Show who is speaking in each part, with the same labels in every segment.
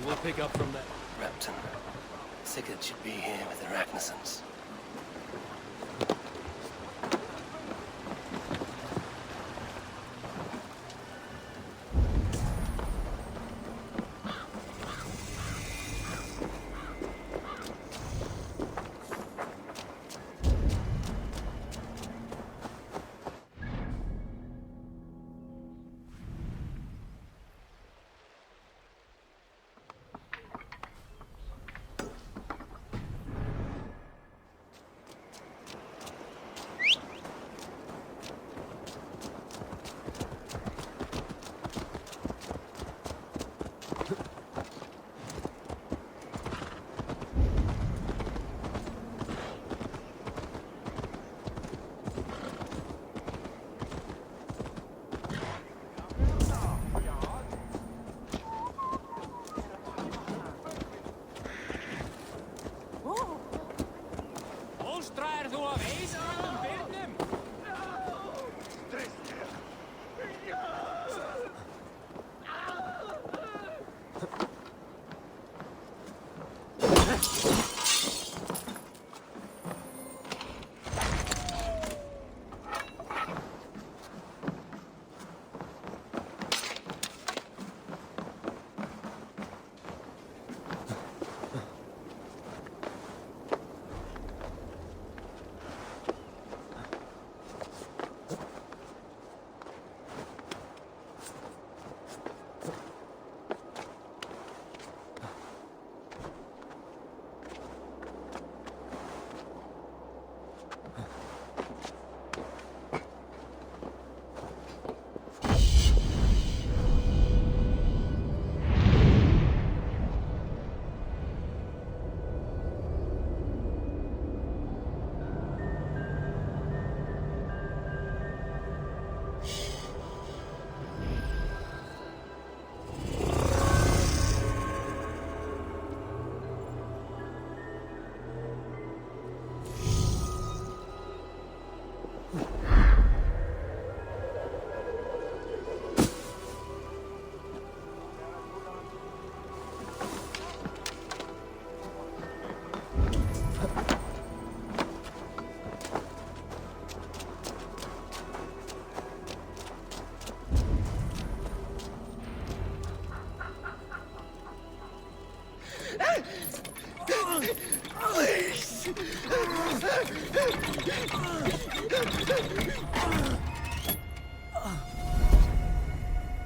Speaker 1: We'll pick up from there.
Speaker 2: Repton. Sigurd should be here with the Ragnarsons.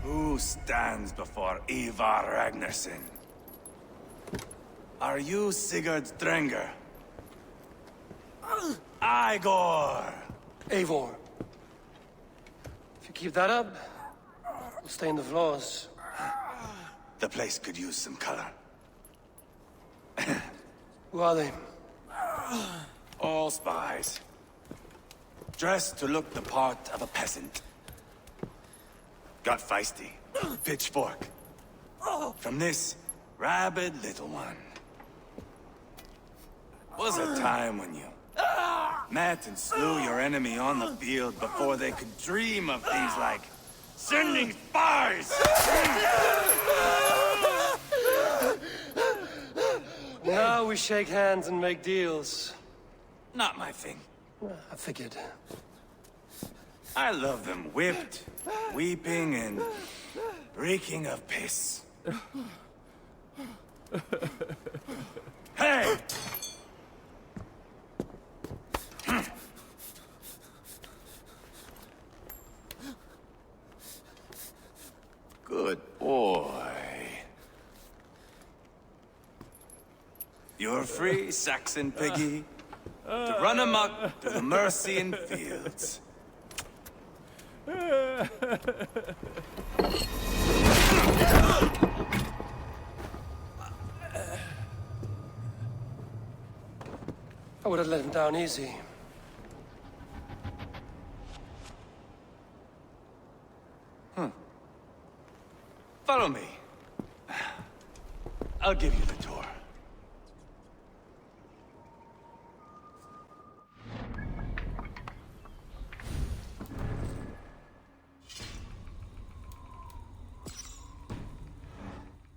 Speaker 3: Who stands before Ivar Ragnarsson? Are you Sigurd Drenger? Igor!
Speaker 2: Eivor. If you keep that up, we'll stain the floors.
Speaker 3: The place could use some color.
Speaker 2: Who are they?
Speaker 3: All spies. Dressed to look the part of a peasant. Got feisty. Pitchfork. From this rabid little one. Was a time when you met and slew your enemy on the field before they could dream of things like sending spies!
Speaker 2: Now we shake hands and make deals.
Speaker 3: Not my thing.
Speaker 2: I figured.
Speaker 3: I love them whipped, weeping, and reeking of piss. Hey! Good boy. You're free, Saxon piggy, to run amok to the Mercian fields.
Speaker 2: I would have let him down easy.
Speaker 3: Follow me. I'll give you the tour.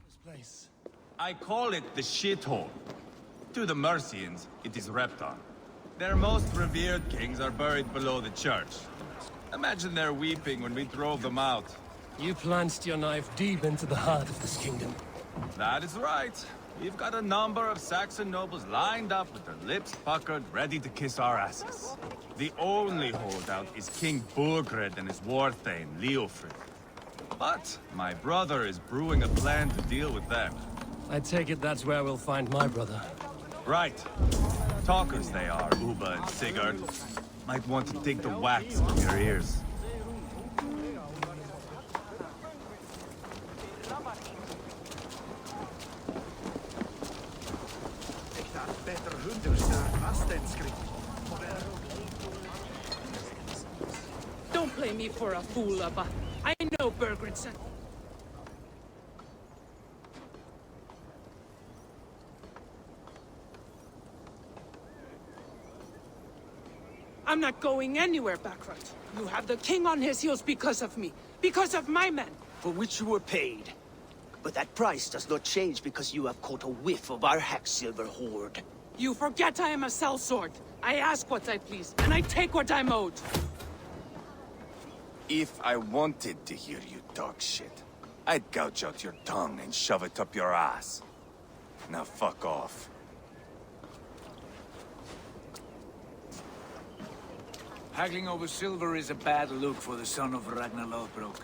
Speaker 2: This place.
Speaker 3: I call it the shithole. To the Mercians, it is Repton. Their most revered kings are buried below the church. Imagine their weeping when we drove them out.
Speaker 2: You plunged your knife deep into the heart of this kingdom.
Speaker 3: That is right. We've got a number of Saxon nobles lined up with their lips puckered, ready to kiss our asses. The only holdout is King Burgred and his war thane, Leofrid. But my brother is brewing a plan to deal with them.
Speaker 2: I take it that's where we'll find my brother.
Speaker 3: Right. Talkers they are, Uba and Sigurd. Might want to dig the wax from your ears.
Speaker 1: Don't play me for a fool, Abba. I know Burgred said... I'm not going anywhere backward. You have the king on his heels because of me. Because of my men.
Speaker 4: For which you were paid. But that price does not change because you have caught a whiff of our Hacksilver hoard.
Speaker 1: You forget I am a sellsword. I ask what I please, and I take what I'm owed.
Speaker 3: If I wanted to hear you talk shit, I'd gouge out your tongue and shove it up your ass. Now fuck off.
Speaker 5: Haggling over silver is a bad look for the son of Ragnar Lothbrok.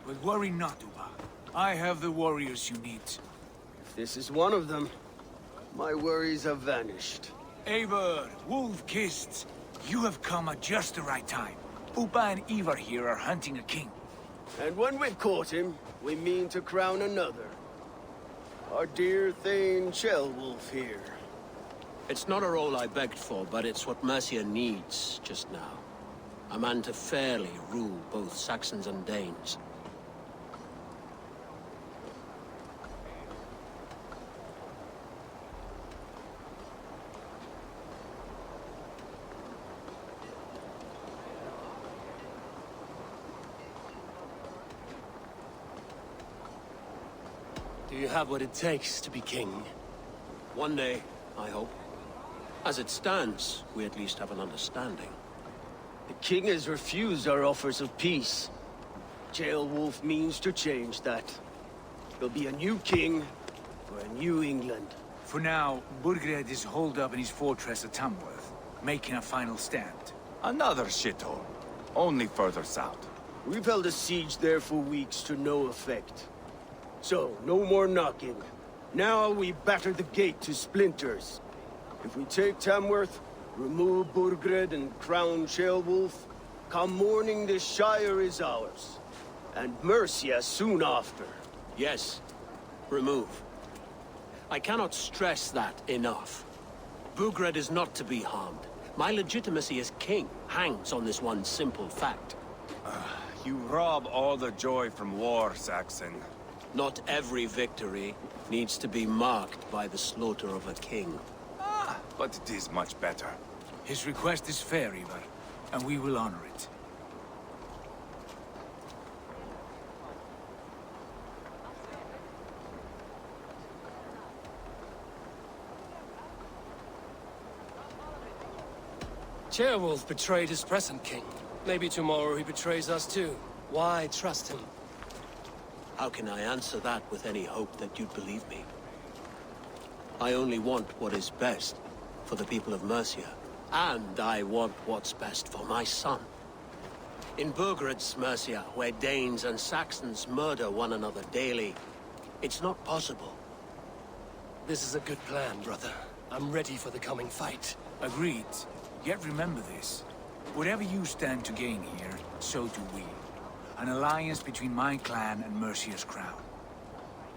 Speaker 5: But worry not, Uba. I have the warriors you need.
Speaker 4: This is one of them. My worries have vanished.
Speaker 5: Eivor, Wolf-Kissed, you have come at just the right time. Uba and Ivar here are hunting a king.
Speaker 4: And when we've caught him, we mean to crown another. Our dear Thane Ceolwulf here.
Speaker 6: It's not a role I begged for, but it's what Mercia needs just now. A man to fairly rule both Saxons and Danes.
Speaker 2: Do you have what it takes to be king?
Speaker 6: One day, I hope. As it stands, we at least have an understanding.
Speaker 4: The king has refused our offers of peace. Ceolwulf means to change that. There'll be a new king for a new England.
Speaker 5: For now, Burgred is holed up in his fortress at Tamworth, making a final stand.
Speaker 3: Another shithole. Only further south.
Speaker 4: We've held a siege there for weeks to no effect. So, no more knocking. Now we batter the gate to splinters. If we take Tamworth, remove Burgred and crown Ceolwulf, come morning the Shire is ours. And Mercia soon after.
Speaker 6: Yes, remove. I cannot stress that enough. Burgred is not to be harmed. My legitimacy as king hangs on this one simple fact.
Speaker 3: You rob all the joy from war, Saxon.
Speaker 6: Not every victory needs to be marked by the slaughter of a king.
Speaker 3: But it is much better.
Speaker 5: His request is fair, Ivar, and we will honor it.
Speaker 2: Ceolwulf betrayed his present king. Maybe tomorrow he betrays us too. Why trust him?
Speaker 6: How can I answer that with any hope that you'd believe me? I only want what is best for the people of Mercia. And I want what's best for my son. In Burgred's Mercia, where Danes and Saxons murder one another daily, it's not possible.
Speaker 2: This is a good plan, brother. I'm ready for the coming fight.
Speaker 5: Agreed. Yet remember this. Whatever you stand to gain here, so do we. An alliance between my clan and Mercia's crown.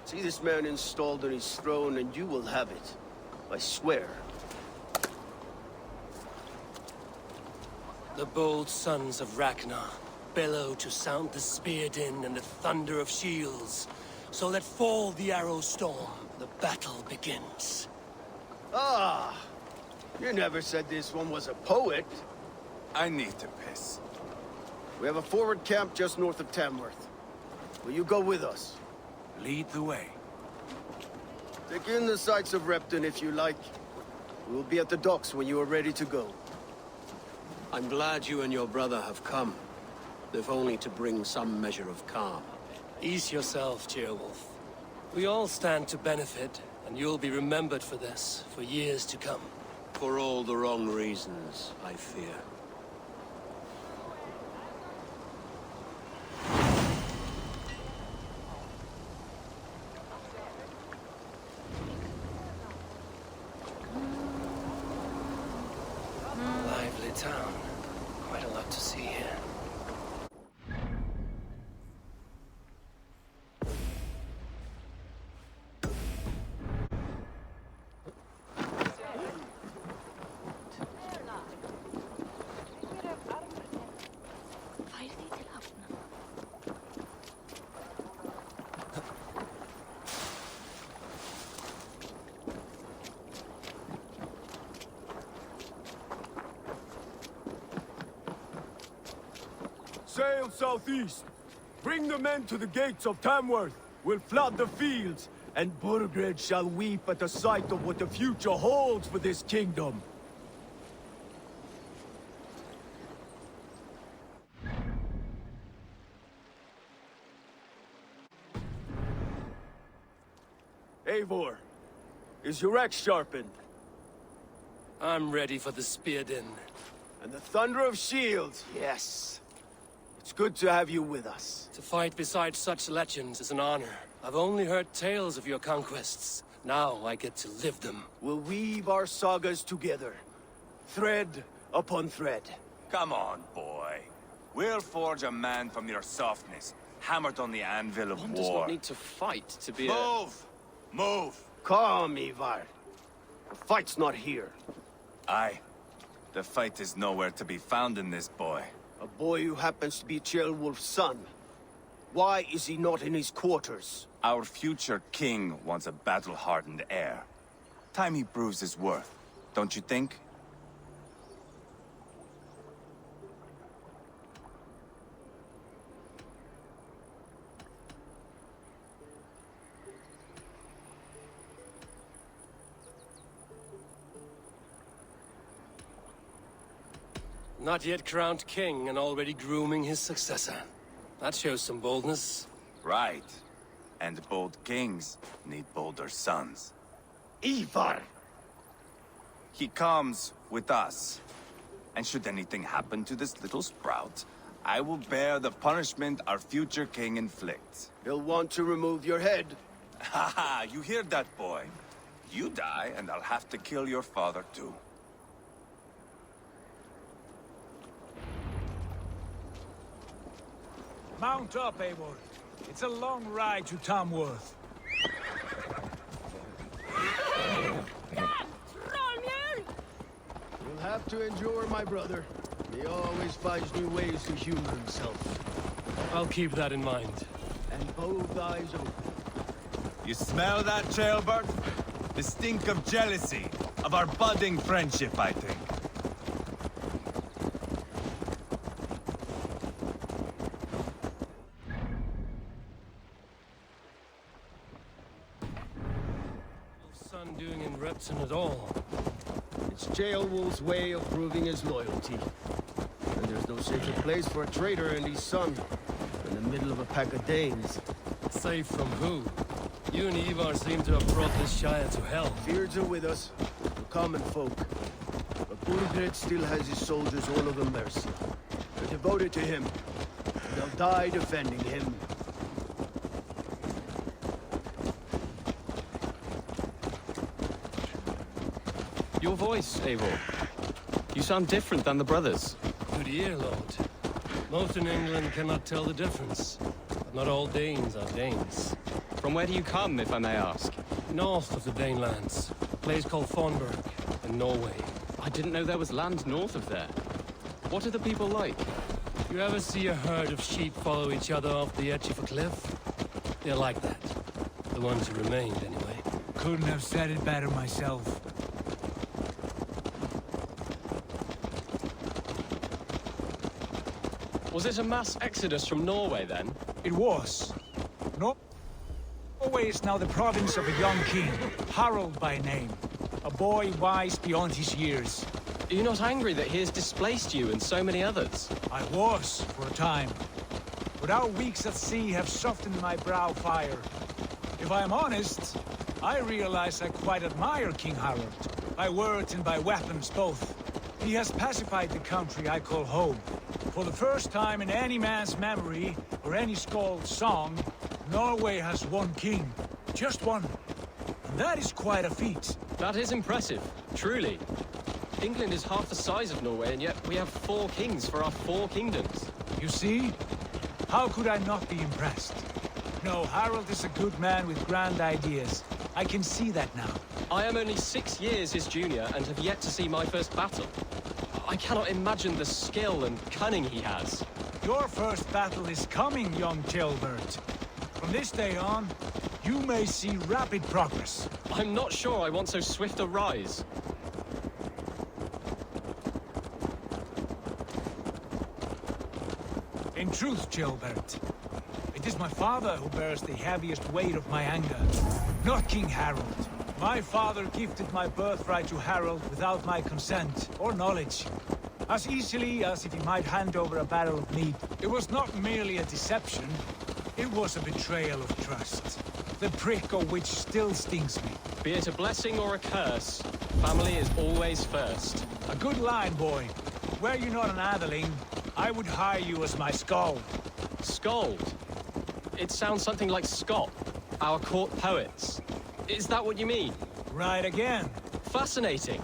Speaker 4: See this man installed on his throne and you will have it. I swear.
Speaker 2: The bold sons of Ragnar bellow to sound the spear din and the thunder of shields. So let fall the arrow storm. The battle begins.
Speaker 4: Ah! You never said this one was a poet.
Speaker 3: I need to piss.
Speaker 4: We have a forward camp just north of Tamworth. Will you go with us?
Speaker 5: Lead the way.
Speaker 4: Take in the sights of Repton if you like. We'll be at the docks when you are ready to go.
Speaker 6: I'm glad you and your brother have come, if only to bring some measure of calm.
Speaker 2: Ease yourself, Ceolwulf. We all stand to benefit, and you'll be remembered for this, for years to come.
Speaker 6: For all the wrong reasons, I fear.
Speaker 2: Lively town. Quite a lot to see here.
Speaker 4: Sail southeast. Bring the men to the gates of Tamworth. We'll flood the fields, and Burgred shall weep at the sight of what the future holds for this kingdom. Eivor, is your axe sharpened?
Speaker 2: I'm ready for the spear din.
Speaker 4: And the thunder of shields, yes. It's good to have you with us.
Speaker 2: To fight beside such legends is an honor. I've only heard tales of your conquests. Now I get to live them.
Speaker 4: We'll weave our sagas together, thread upon thread.
Speaker 5: Come on, boy. We'll forge a man from your softness, hammered on the anvil of
Speaker 7: One does
Speaker 5: war.
Speaker 7: not need to fight to be
Speaker 5: Move! Move!
Speaker 4: Calm, Ivar. The fight's not here.
Speaker 5: Aye. The fight is nowhere to be found in this boy.
Speaker 4: A boy who happens to be Ceolwulf's son. Why is he not in his quarters?
Speaker 5: Our future king wants a battle-hardened heir. Time he proves his worth, don't you think?
Speaker 2: Not yet crowned king and already grooming his successor. That shows some boldness.
Speaker 5: Right. And bold kings need bolder sons.
Speaker 4: Ivar!
Speaker 5: He comes with us. And should anything happen to this little sprout, I will bear the punishment our future king inflicts.
Speaker 4: He'll want to remove your head.
Speaker 5: Haha, you hear that, boy? You die, and I'll have to kill your father, too.
Speaker 8: Mount up, Eivor. It's a long ride to Tamworth.
Speaker 4: You'll have to endure, my brother. He always finds new ways to humor himself.
Speaker 2: I'll keep that in mind.
Speaker 4: And both eyes open.
Speaker 3: You smell that, Ceolbert? The stink of jealousy, of our budding friendship, I think.
Speaker 2: Son doing in Repton at all.
Speaker 4: It's Ceolwulf's way of proving his loyalty. And there's no safer place for a traitor and his son in the middle of a pack of Danes.
Speaker 2: Safe from who? You and Ivar seem to have brought this Shire to hell.
Speaker 4: Fears are with us, the common folk. But Burgred still has his soldiers all over mercy. They're devoted to him, and they'll die defending him.
Speaker 7: Your voice, Eivor. You sound different than the brothers.
Speaker 2: Good ear, Lord. Most in England cannot tell the difference. But not all Danes are Danes.
Speaker 7: From where do you come, if I may ask?
Speaker 2: North of the Danelands. A place called Fonberg, in Norway.
Speaker 7: I didn't know there was land north of there. What are the people like?
Speaker 2: You ever see a herd of sheep follow each other off the edge of a cliff? They're like that. The ones who remained, anyway.
Speaker 8: Couldn't have said it better myself.
Speaker 7: Was it a mass exodus from Norway, then?
Speaker 8: It was. Norway Norway is now the province of a young king, Harald by name. A boy wise beyond his years.
Speaker 7: Are you not angry that he has displaced you and so many others?
Speaker 8: I was, for a time. But our weeks at sea have softened my brow fire. If I am honest, I realize I quite admire King Harald. By words and by weapons both. He has pacified the country I call home. For the first time in any man's memory, or any skald's song, Norway has one king. Just one. And that is quite a feat.
Speaker 7: That is impressive, truly. England is half the size of Norway, and yet we have 4 kings for our 4 kingdoms.
Speaker 8: You see? How could I not be impressed? No, Harald is a good man with grand ideas. I can see that now.
Speaker 7: I am only 6 years his junior and have yet to see my first battle. I cannot imagine the skill and cunning he has.
Speaker 8: Your first battle is coming, young jailbird. From this day on, you may see rapid progress.
Speaker 7: I'm not sure I want so swift a rise.
Speaker 8: In truth, Gilbert, it is my father who bears the heaviest weight of my anger, not King Harald. My father gifted my birthright to Harald without my consent or knowledge, as easily as if he might hand over a barrel of meat. It was not merely a deception, it was a betrayal of trust, the prick of which still stings me.
Speaker 7: Be it a blessing or a curse, family is always first.
Speaker 8: A good line, boy. Were you not an atheling, I would hire you as my skald.
Speaker 7: Skald? It sounds something like Scott, our court poets. Is that what you mean?
Speaker 8: Right again.
Speaker 7: Fascinating.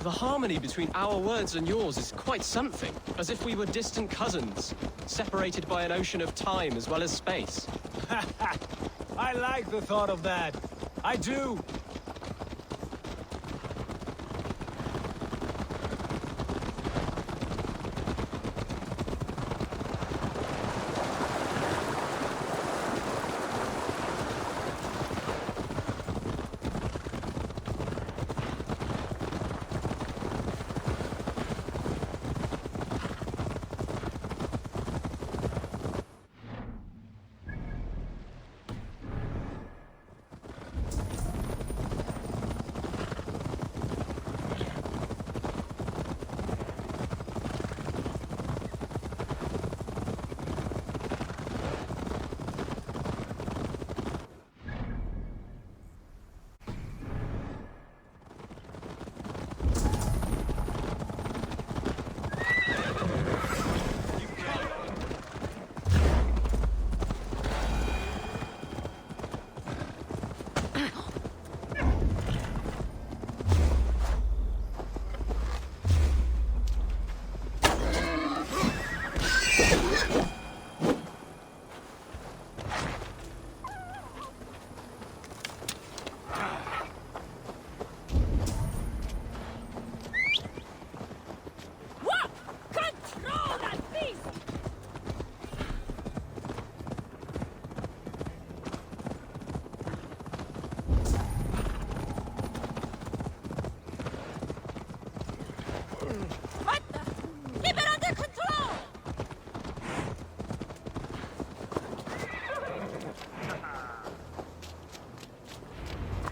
Speaker 7: The harmony between our words and yours is quite something. As if we were distant cousins, separated by an ocean of time as well as space.
Speaker 8: I like the thought of that. I do.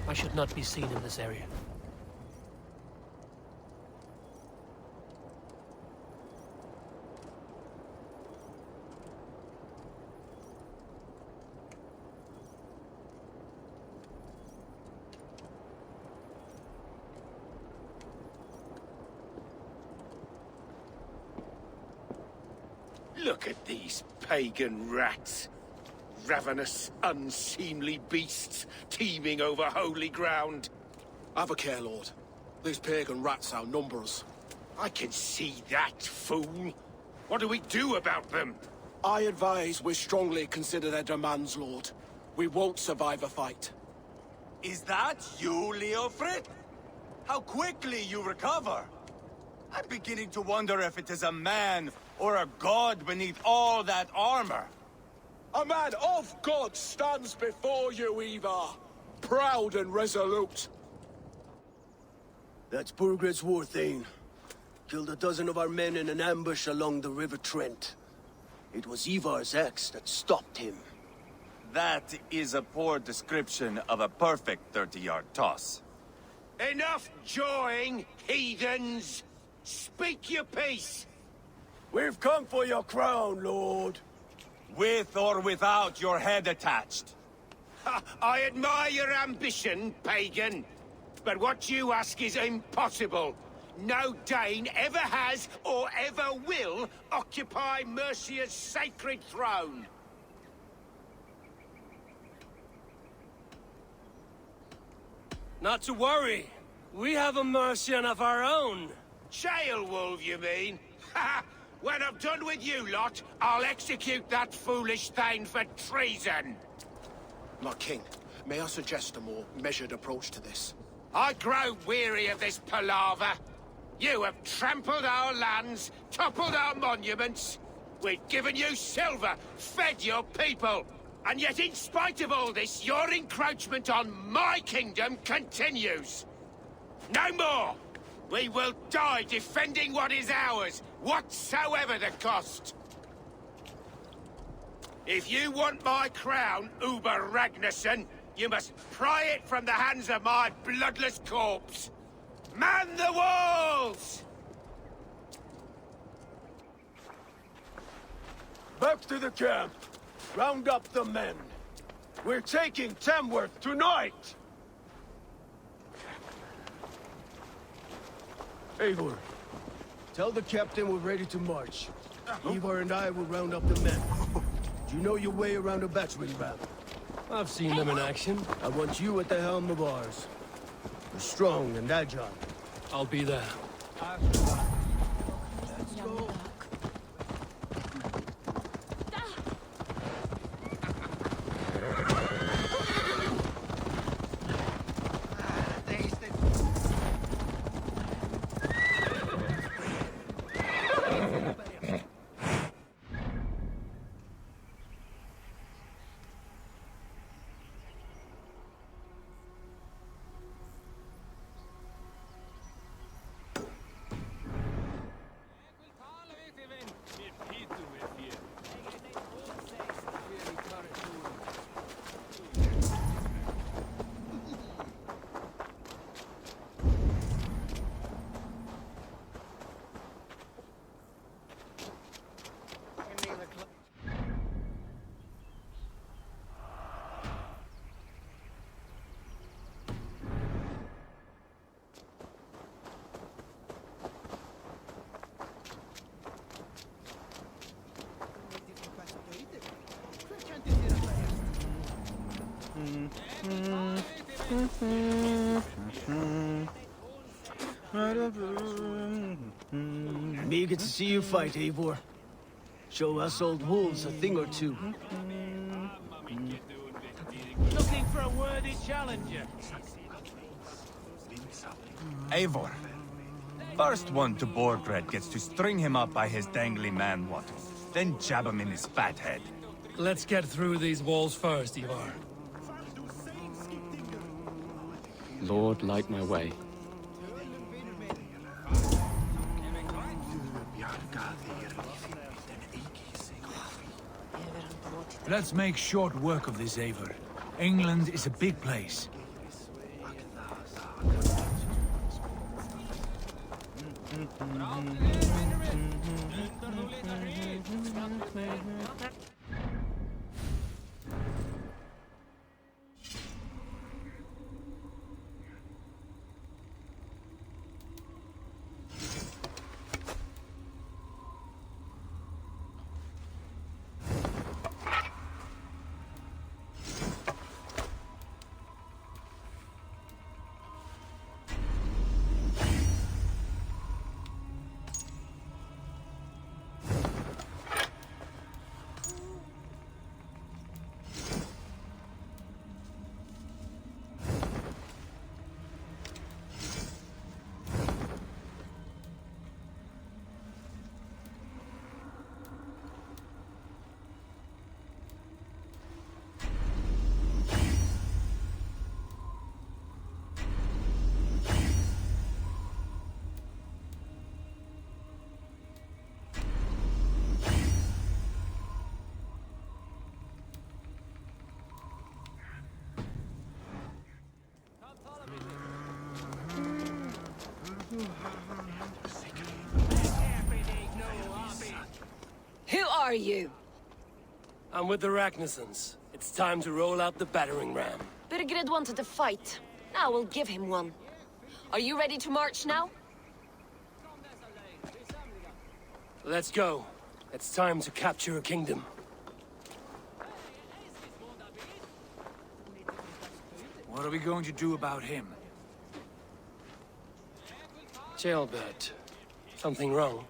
Speaker 2: I should not be seen in this area.
Speaker 4: Look at these pagan rats. Ravenous, unseemly beasts teeming over holy ground.
Speaker 9: Have a care, Lord. These pagan rats outnumber us.
Speaker 4: I can see that, fool. What do we do about them?
Speaker 9: I advise we strongly consider their demands, Lord. We won't survive a fight.
Speaker 5: Is that you, Leofrid? How quickly you recover! I'm beginning to wonder if it is a man or a god beneath all that armor.
Speaker 9: A man of God stands before you, Ivar. Proud and resolute.
Speaker 4: That's Burgred's Warthane. Killed a dozen of our men in an ambush along the River Trent. It was Ivar's axe that stopped him.
Speaker 5: That is a poor description of a perfect 30-yard toss.
Speaker 4: Enough jawing, heathens! Speak your piece! We've come for your crown, Lord.
Speaker 5: With or without your head attached.
Speaker 4: I admire your ambition, pagan. But what you ask is impossible. No Dane ever has or ever will occupy Mercia's sacred throne.
Speaker 2: Not to worry. We have a Mercian of our own.
Speaker 4: Jailwolf, you mean? Ha! When I'm done with you lot, I'll execute that foolish thing for treason.
Speaker 10: My king, may I suggest a more measured approach to this?
Speaker 4: I grow weary of this palaver. You have trampled our lands, toppled our monuments. We've given you silver, fed your people. And yet in spite of all this, your encroachment on my kingdom continues. No more! We will die defending what is ours, whatsoever the cost. If you want my crown, Uber Ragnarsson, you must pry it from the hands of my bloodless corpse. Man the walls! Back to the camp. Round up the men. We're taking Tamworth tonight! Eivor, tell the captain we're ready to march. Ivar and I will round up the men. Do you know your way around a battering ram?
Speaker 2: I've seen them in action.
Speaker 4: I want you at the helm of ours. You're strong and agile.
Speaker 2: I'll be there.
Speaker 4: Let's go. Eager to see you fight, Eivor. Show us old wolves a thing or two.
Speaker 1: Looking for a worthy challenger.
Speaker 3: Eivor. First one to Borgred gets to string him up by his dangly man-water, then jab him in his fat head.
Speaker 2: Let's get through these walls first, Ivar.
Speaker 7: Lord, light my way.
Speaker 8: Let's make short work of this, Eivor. England is a big place.
Speaker 11: Who are you?
Speaker 2: I'm with the Ragnarsons. It's time to roll out the battering ram.
Speaker 11: Birgrid wanted to fight. Now we'll give him one. Are you ready to march now?
Speaker 2: Let's go. It's time to capture a kingdom.
Speaker 8: What are we going to do about him?
Speaker 2: Jailbird. Something wrong?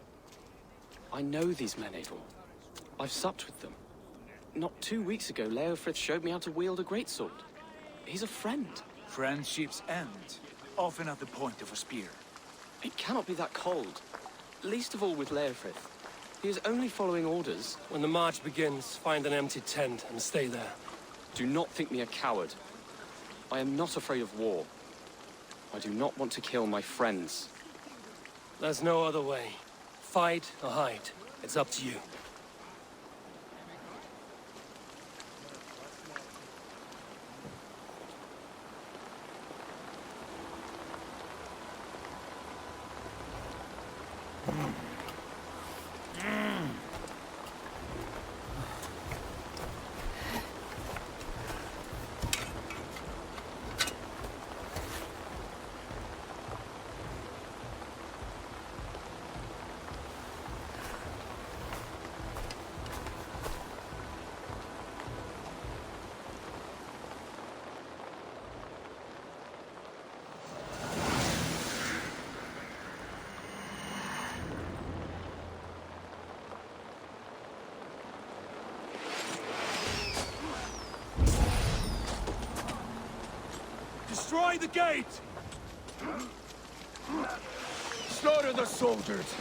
Speaker 7: I know these men, Eivor. I've supped with them. Not 2 weeks ago, Leofrith showed me how to wield a greatsword. He's a friend.
Speaker 8: Friendships end, often at the point of a spear.
Speaker 7: It cannot be that cold. Least of all with Leofrith. He is only following orders.
Speaker 2: When the march begins, find an empty tent and stay there.
Speaker 7: Do not think me a coward. I am not afraid of war. I do not want to kill my friends.
Speaker 2: There's no other way. Fight or hide. It's up to you.
Speaker 9: Destroy the gate! Slaughter the soldiers!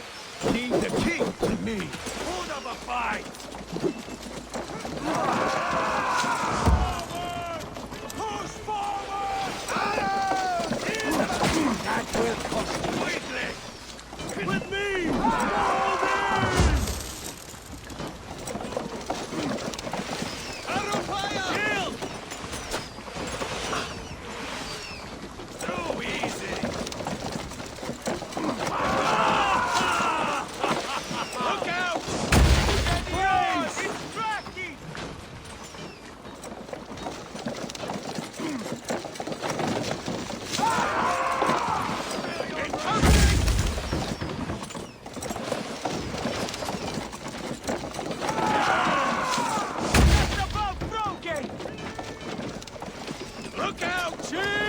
Speaker 9: Leave the king to me! Hold up a fight! Forward! Push forward! That will cost quickly! With me! Move in! Out of fire! Shield!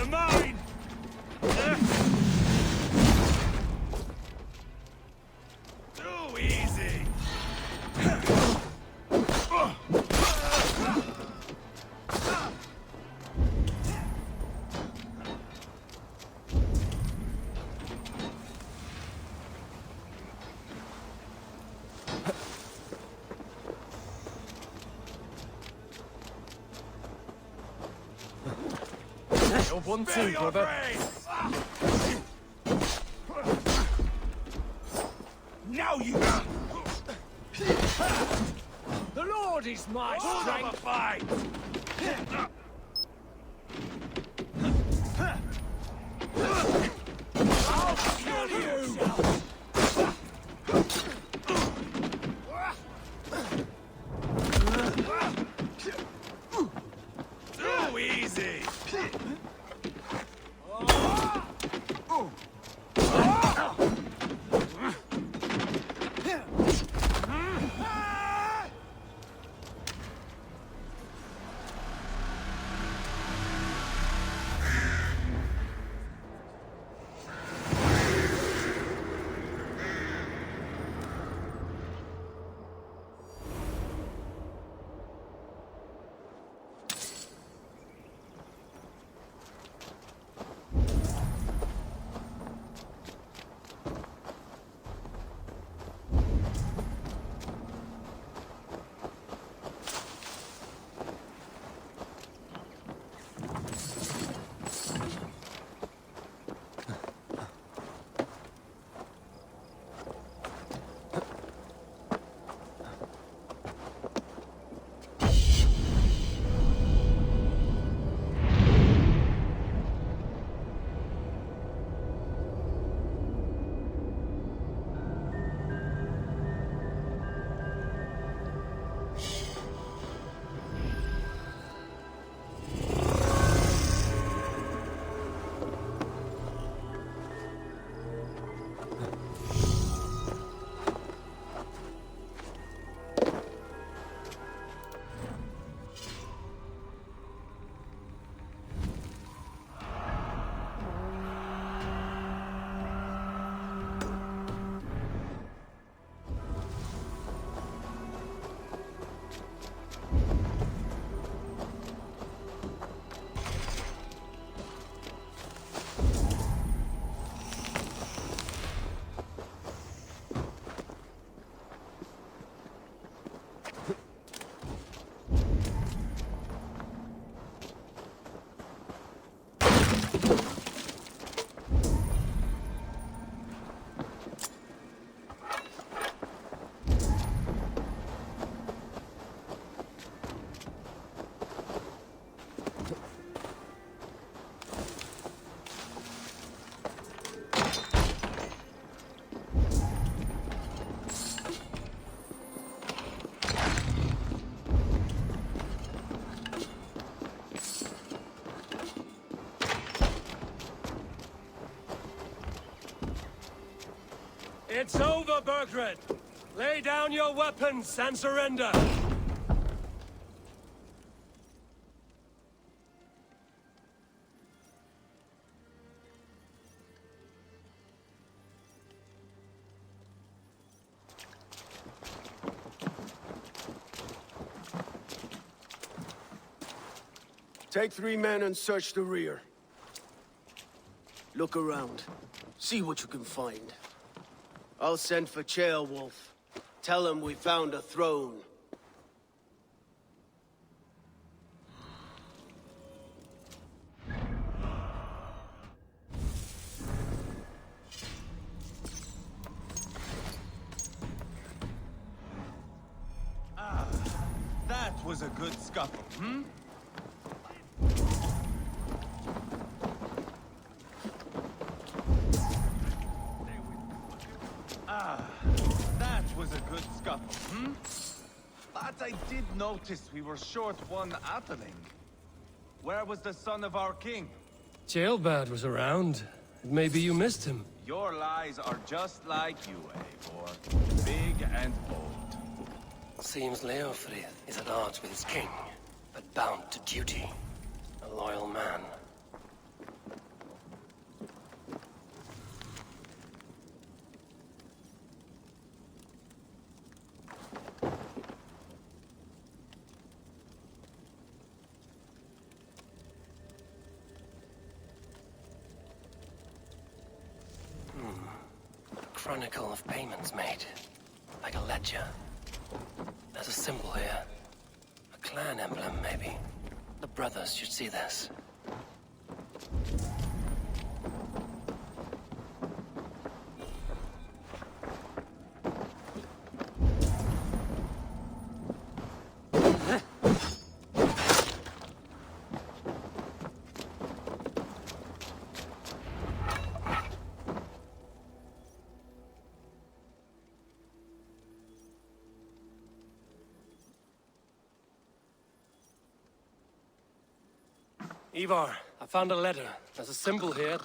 Speaker 3: mine! Too easy!
Speaker 7: You're one too, brother.
Speaker 3: Now you...
Speaker 8: The Lord is my strength!
Speaker 3: fight!
Speaker 8: I'll kill you!
Speaker 3: Too easy!
Speaker 2: It's over, Burgred! Lay down your weapons and surrender!
Speaker 4: Take 3 men and search the rear. Look around. See what you can find. I'll send for Ceolwulf. Tell him we found a throne.
Speaker 3: That was a good scuffle, hmm? That was a good scuffle, hmm? But I did notice we were short one Atheling. Where was the son of our king?
Speaker 2: Ceolbad was around. Maybe you missed him.
Speaker 3: Your lies are just like you, Eivor. Big and bold.
Speaker 2: Seems Leofrith is at odds with his king, but bound to duty. A loyal man. chronicle of payments made. Like a ledger. There's a symbol here. A clan emblem, maybe. The brothers should see this. Ivar, I found a letter. There's a symbol here.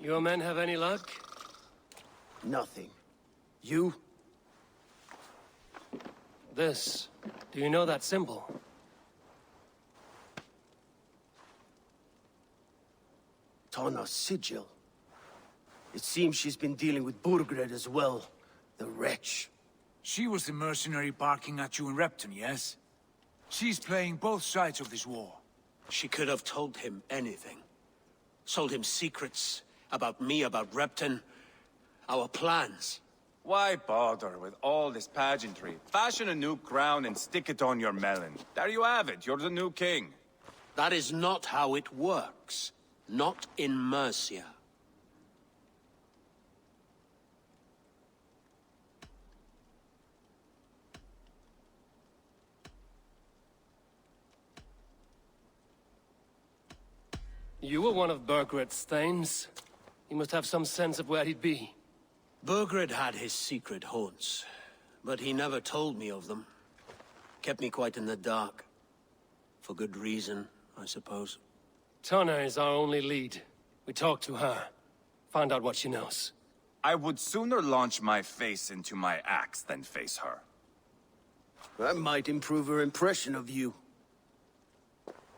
Speaker 2: Your men have any luck?
Speaker 4: Nothing. You?
Speaker 2: This. Do you know that symbol?
Speaker 4: Tana's sigil. It seems she's been dealing with Burgred as well. The wretch.
Speaker 8: She was the mercenary barking at you in Repton, yes? She's playing both sides of this war.
Speaker 6: She could have told him anything. Sold him secrets about me, about Repton, our plans.
Speaker 3: Why bother with all this pageantry? Fashion a new crown and stick it on your melon. There you have it, you're the new king.
Speaker 6: That is not how it works. Not in Mercia.
Speaker 2: You were one of Burgred's thanes. You must have some sense of where he'd be.
Speaker 6: Burgred had his secret haunts, but he never told me of them. Kept me quite in the dark. For good reason, I suppose.
Speaker 2: Tana is our only lead. We talk to her. Find out what she knows.
Speaker 3: I would sooner launch my face into my axe than face her.
Speaker 4: That might improve her impression of you.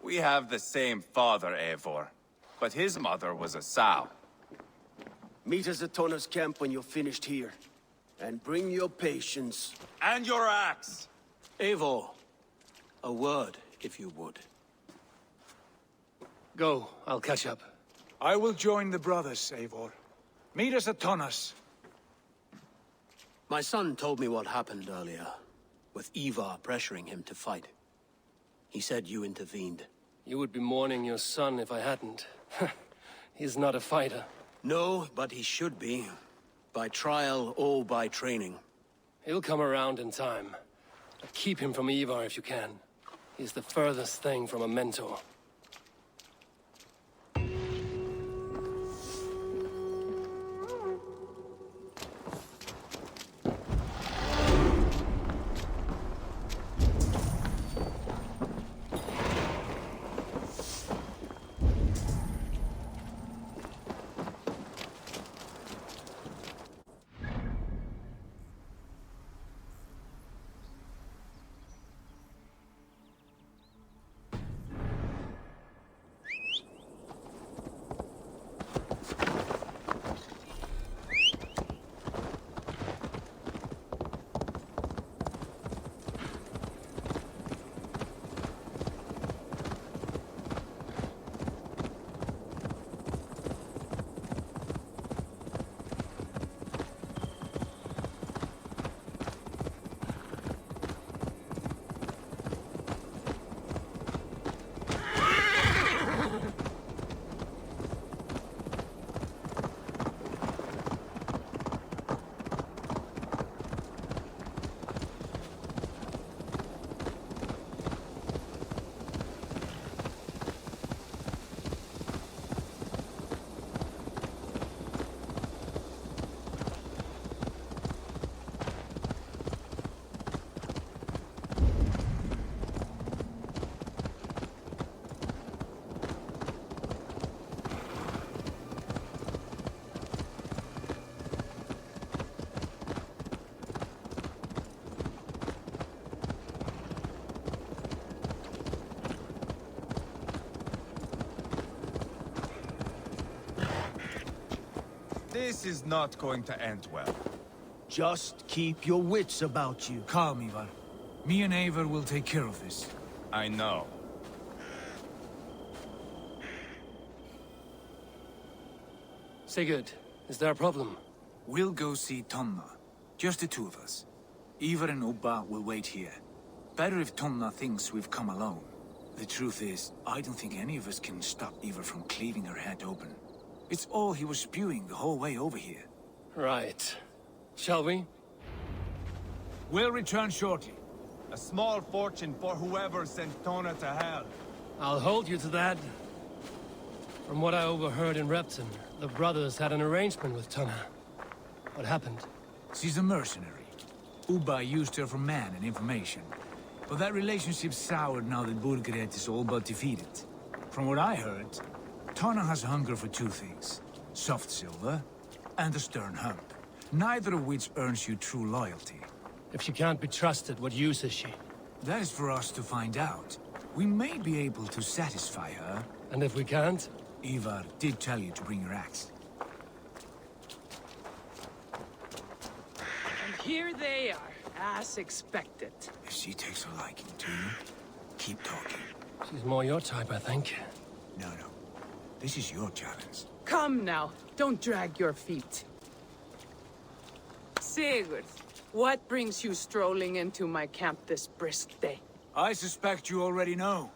Speaker 3: We have the same father, Eivor. But his mother was a sow.
Speaker 4: Meet us at Tana's camp when you're finished here. And bring your patience.
Speaker 3: And your axe!
Speaker 6: Eivor, a word, if you would.
Speaker 2: Go, I'll catch up.
Speaker 8: I will join the brothers, Eivor. Meet us at Tana's.
Speaker 6: My son told me what happened earlier, with Ivar pressuring him to fight. He said you intervened.
Speaker 2: You would be mourning your son if I hadn't. He's not a fighter.
Speaker 6: No, but he should be. By trial or by training.
Speaker 2: He'll come around in time. Keep him from Ivar if you can. He's the furthest thing from a mentor.
Speaker 3: This is not going to end well.
Speaker 4: Just keep your wits about you.
Speaker 8: Calm, Ivar. Me and Eivor will take care of this.
Speaker 3: I know.
Speaker 2: Sigurd, is there a problem?
Speaker 8: We'll go see Tonna. Just the two of us. Ivar and Ubba will wait here. Better if Tonna thinks we've come alone. The truth is, I don't think any of us can stop Ivar from cleaving her head open. It's all he was spewing the whole way over here.
Speaker 2: Right. Shall we?
Speaker 8: We'll return shortly.
Speaker 3: A small fortune for whoever sent Tona to hell.
Speaker 2: I'll hold you to that. From what I overheard in Repton, the brothers had an arrangement with Tonna. What happened?
Speaker 8: She's a mercenary. Ubba used her for man and information. But that relationship soured now that Burgred is all but defeated. From what I heard, Tonna has hunger for two things. Soft silver and a stern hump. Neither of which earns you true loyalty.
Speaker 2: If she can't be trusted, what use is she?
Speaker 8: That is for us to find out. We may be able to satisfy her.
Speaker 2: And if we can't?
Speaker 8: Ivar did tell you to bring your axe.
Speaker 1: And here they are, as expected.
Speaker 8: If she takes a liking to you, keep talking.
Speaker 2: She's more your type, I think.
Speaker 8: No. This is your challenge.
Speaker 1: Come now, don't drag your feet. Sigurd, what brings you strolling into my camp this brisk day?
Speaker 8: I suspect you already know.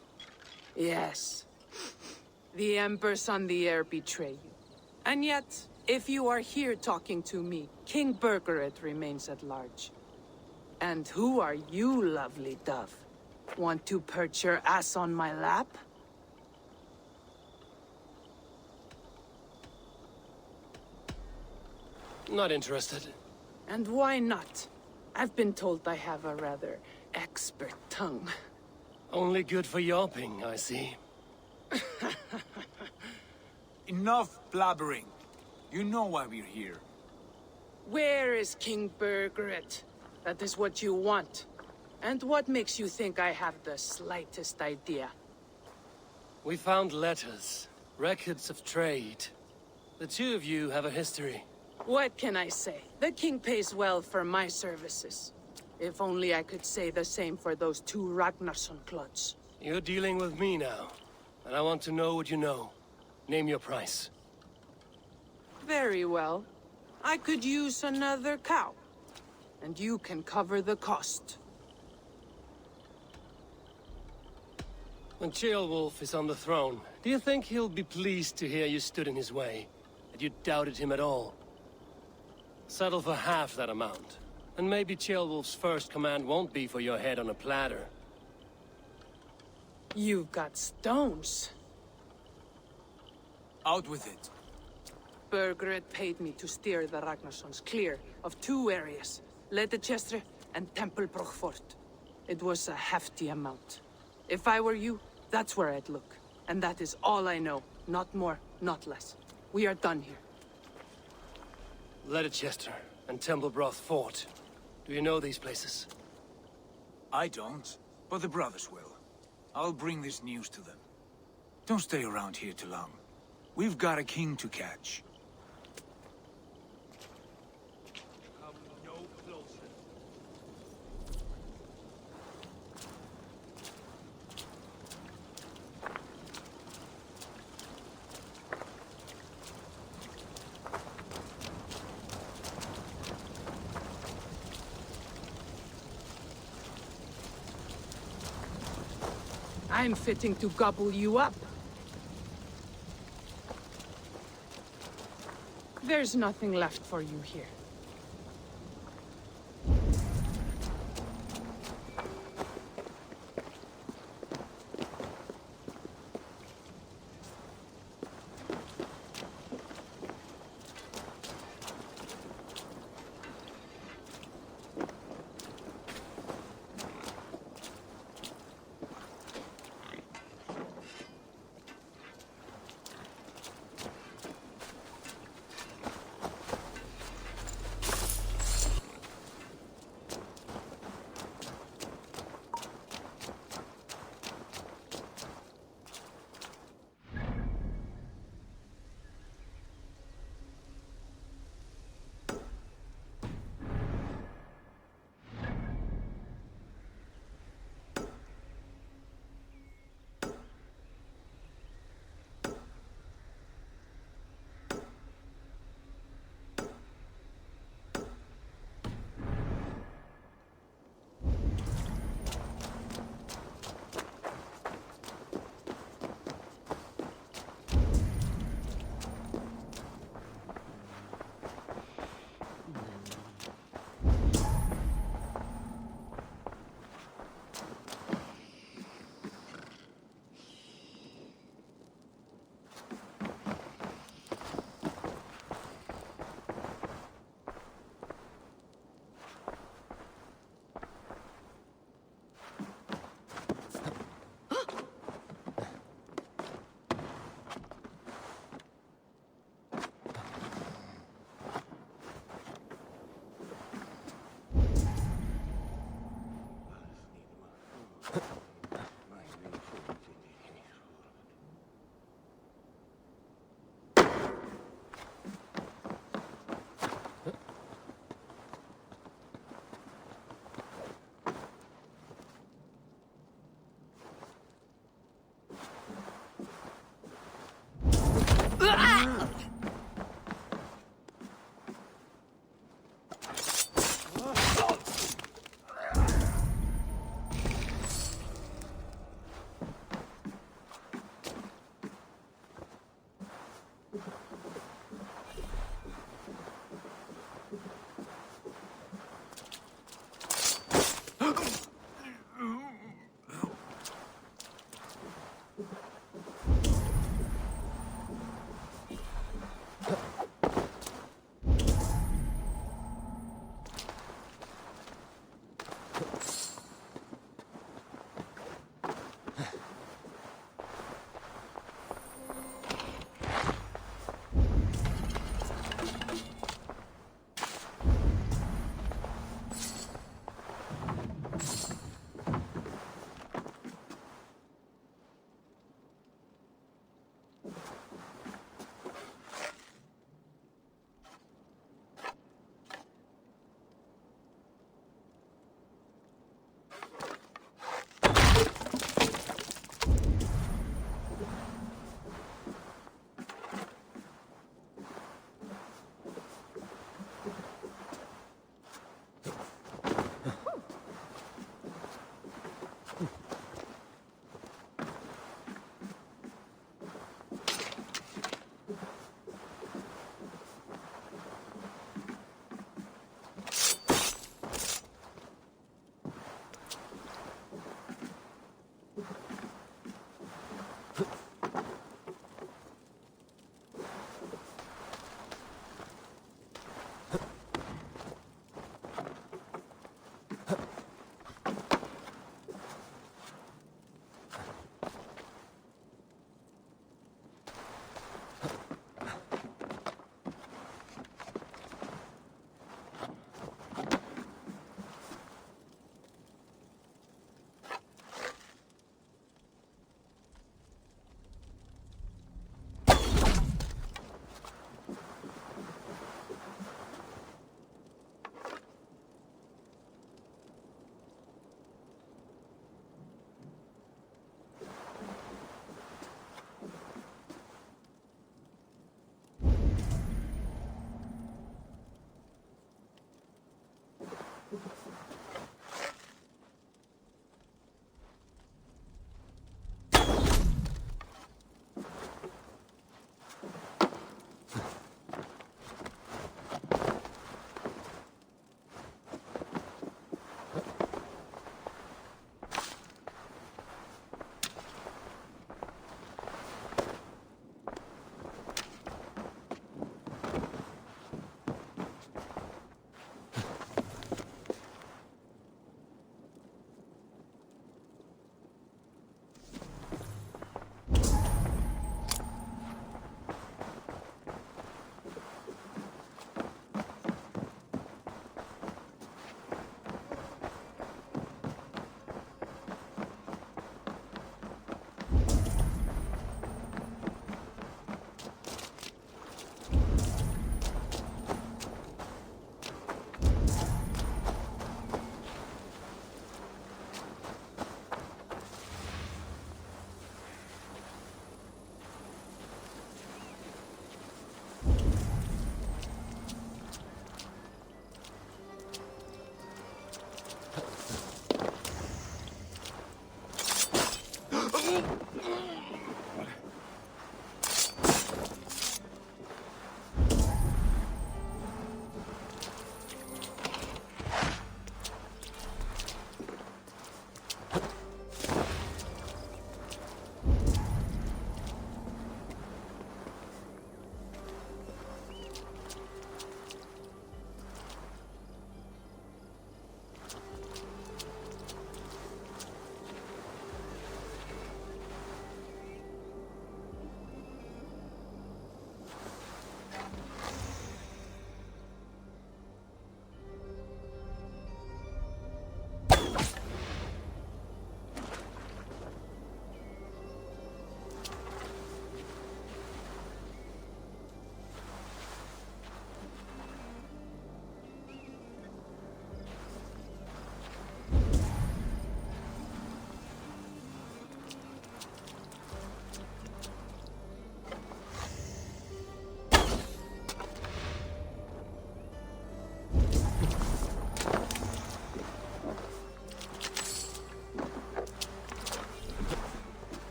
Speaker 1: Yes. The Embers on the air betray you. And yet, if you are here talking to me, King Burgred remains at large. And who are you, lovely dove? Want to perch your ass on my lap?
Speaker 2: Not interested.
Speaker 1: And why not? I've been told I have a rather expert tongue.
Speaker 2: Only good for yelping, I see.
Speaker 8: Enough blabbering. You know why we're here.
Speaker 1: Where is King Burgred? That is what you want. And what makes you think I have the slightest idea?
Speaker 2: We found letters, records of trade. The two of you have a history.
Speaker 1: What can I say? The king pays well for my services. If only I could say the same for those two Ragnarsson clods.
Speaker 2: You're dealing with me now, and I want to know what you know. Name your price.
Speaker 1: Very well. I could use another cow. And you can cover the cost.
Speaker 2: When Ceolwulf is on the throne, do you think he'll be pleased to hear you stood in his way? That you doubted him at all? Settle for half that amount. And maybe Ceolwulf's first command won't be for your head on a platter.
Speaker 1: You've got stones.
Speaker 8: Out with it.
Speaker 1: Burgred paid me to steer the Ragnarssons clear of two areas, Ledecestre and Tempelbroch Fort. It was a hefty amount. If I were you, that's where I'd look. And that is all I know. Not more, not less. We are done here.
Speaker 2: Ledecestre and Tempelbroch Fort. Do you know these places?
Speaker 8: I don't, but the brothers will. I'll bring this news to them. Don't stay around here too long. We've got a king to catch.
Speaker 3: Come no closer.
Speaker 1: I'm fitting to gobble you up. There's nothing left for you here.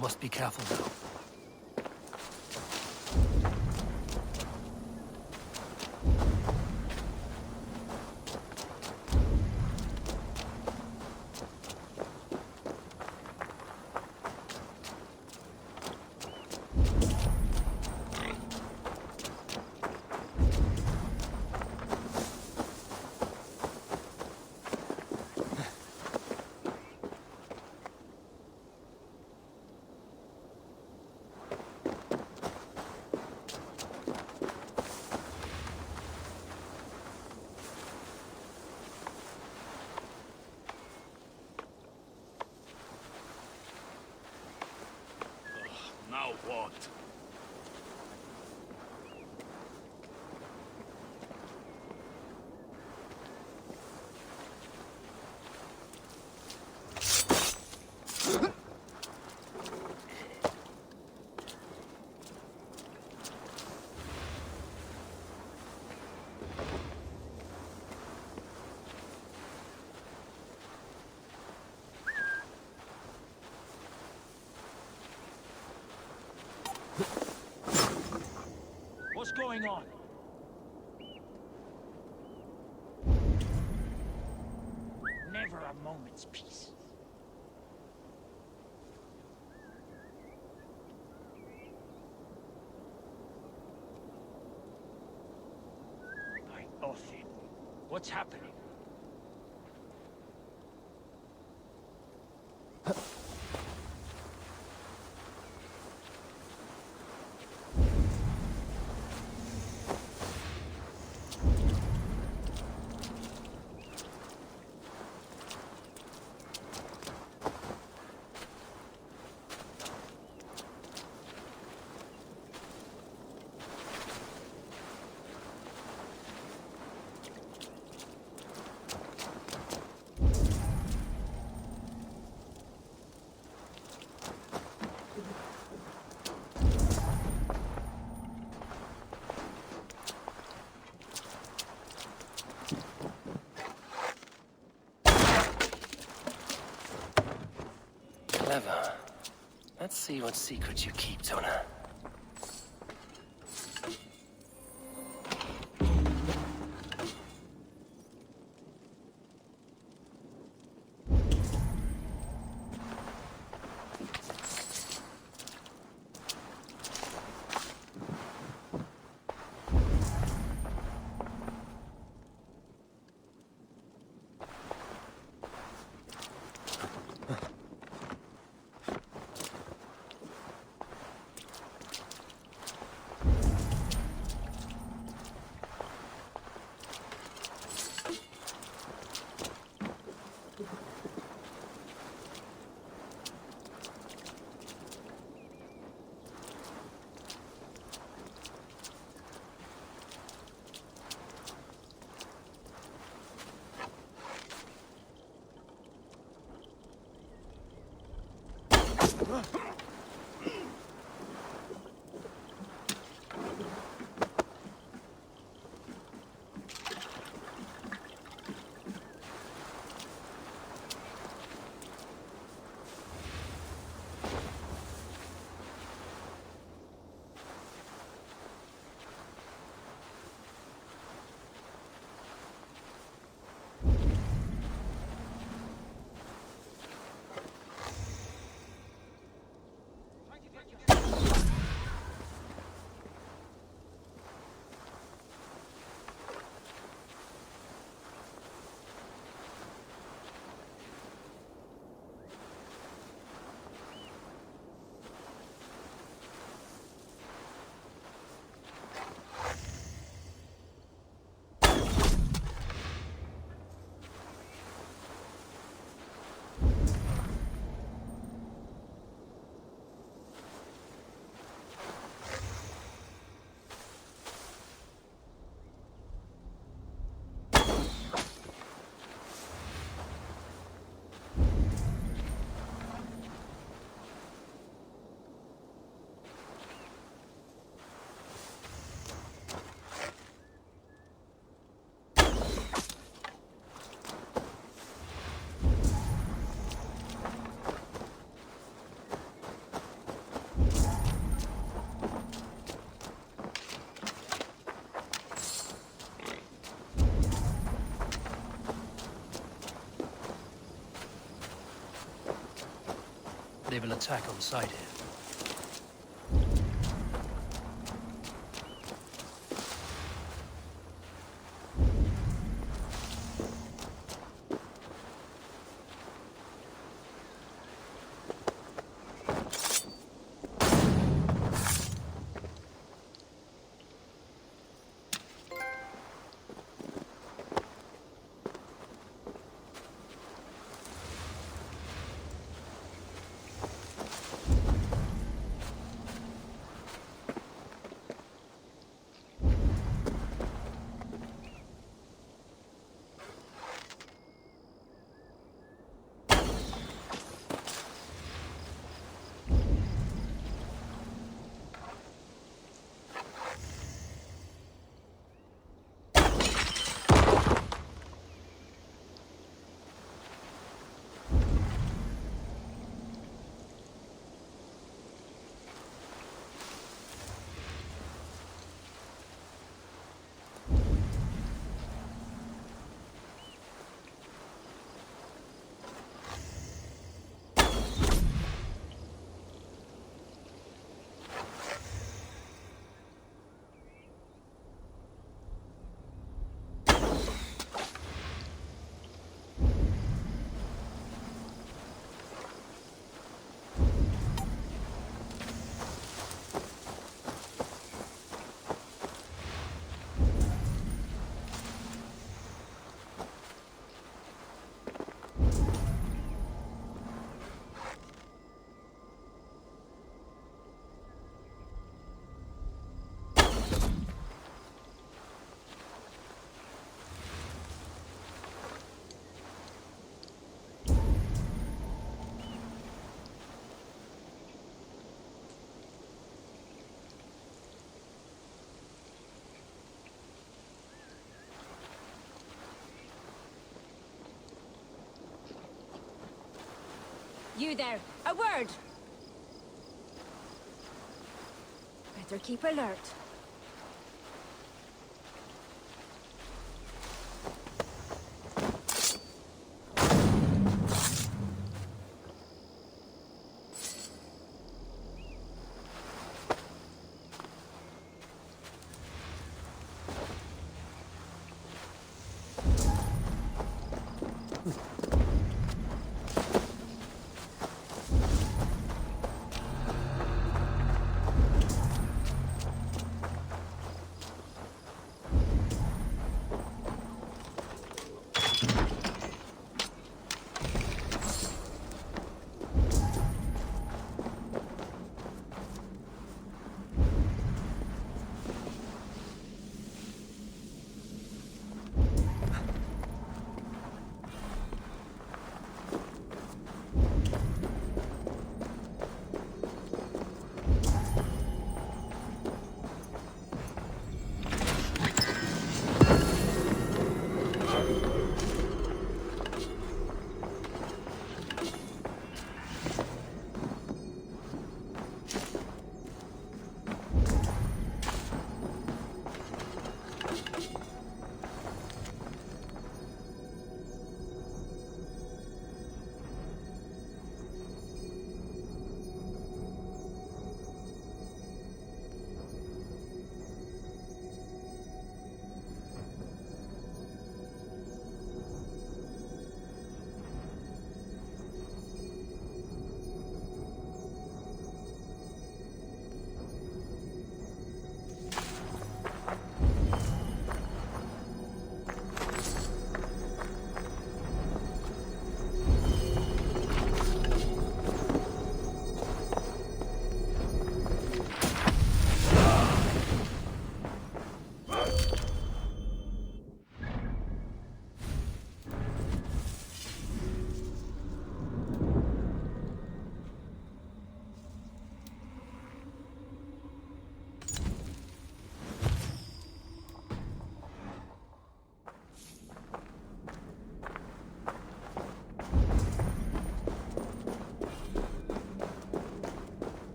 Speaker 2: must be careful now.
Speaker 9: Now what?
Speaker 8: What's going on? Never a moment's peace. By Othin. What's happening?
Speaker 2: Clever. Let's see what secrets you keep, Tona. They will attack on sight here.
Speaker 11: You there, a word! Better keep alert.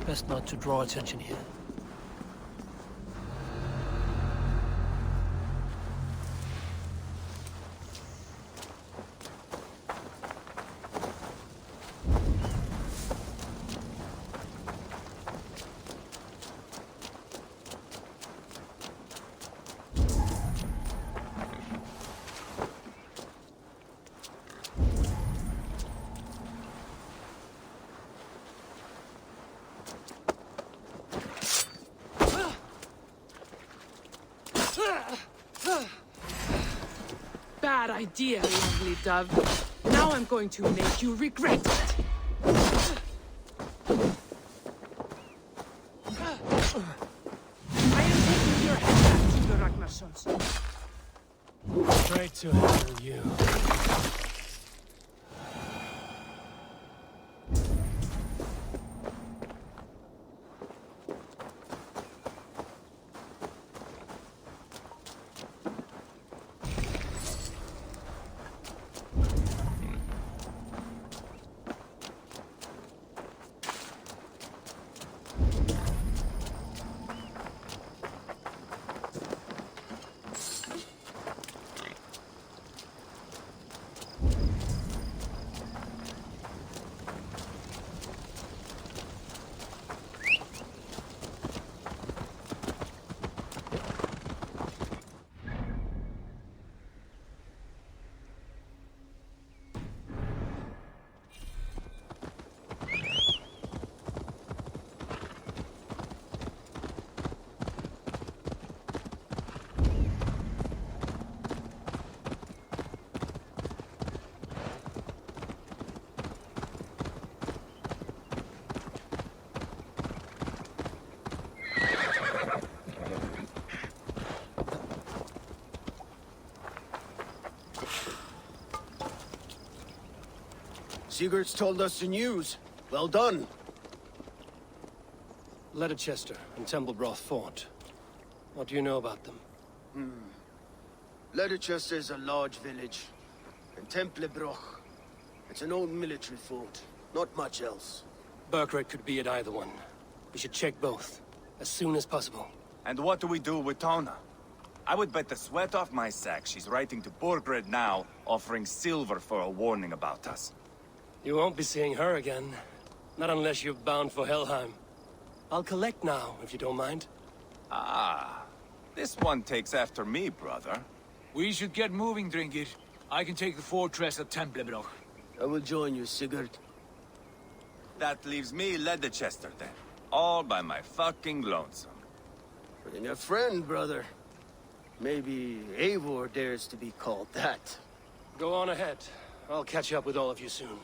Speaker 2: Best not to draw attention here.
Speaker 1: Bad idea, lovely dove. Now I'm going to make you regret it. I am taking your head back to the Ragnarssons.
Speaker 2: Straight to hell, you.
Speaker 4: Sigurd's told us the news. Well done.
Speaker 2: Ledecestrescire and Templebroth fought. What do you know about them?
Speaker 4: Ledecestrescire is a large village. And Templebroch, it's an old military fort. Not much else.
Speaker 2: Burkred could be at either one. We should check both, as soon as possible.
Speaker 5: And what do we do with Tona? I would bet the sweat off my sack she's writing to Burkred now, offering silver for a warning about us.
Speaker 2: You won't be seeing her again. Not unless you're bound for Helheim. I'll collect now, if you don't mind.
Speaker 5: Ah, this one takes after me, brother.
Speaker 8: We should get moving, Dringir. I can take the fortress at Templebroch.
Speaker 4: I will join you, Sigurd.
Speaker 5: That leaves me Ledecestrescire then. All by my fucking lonesome.
Speaker 4: Bring a friend, brother. Maybe Eivor dares to be called that.
Speaker 2: Go on ahead. I'll catch up with all of you soon.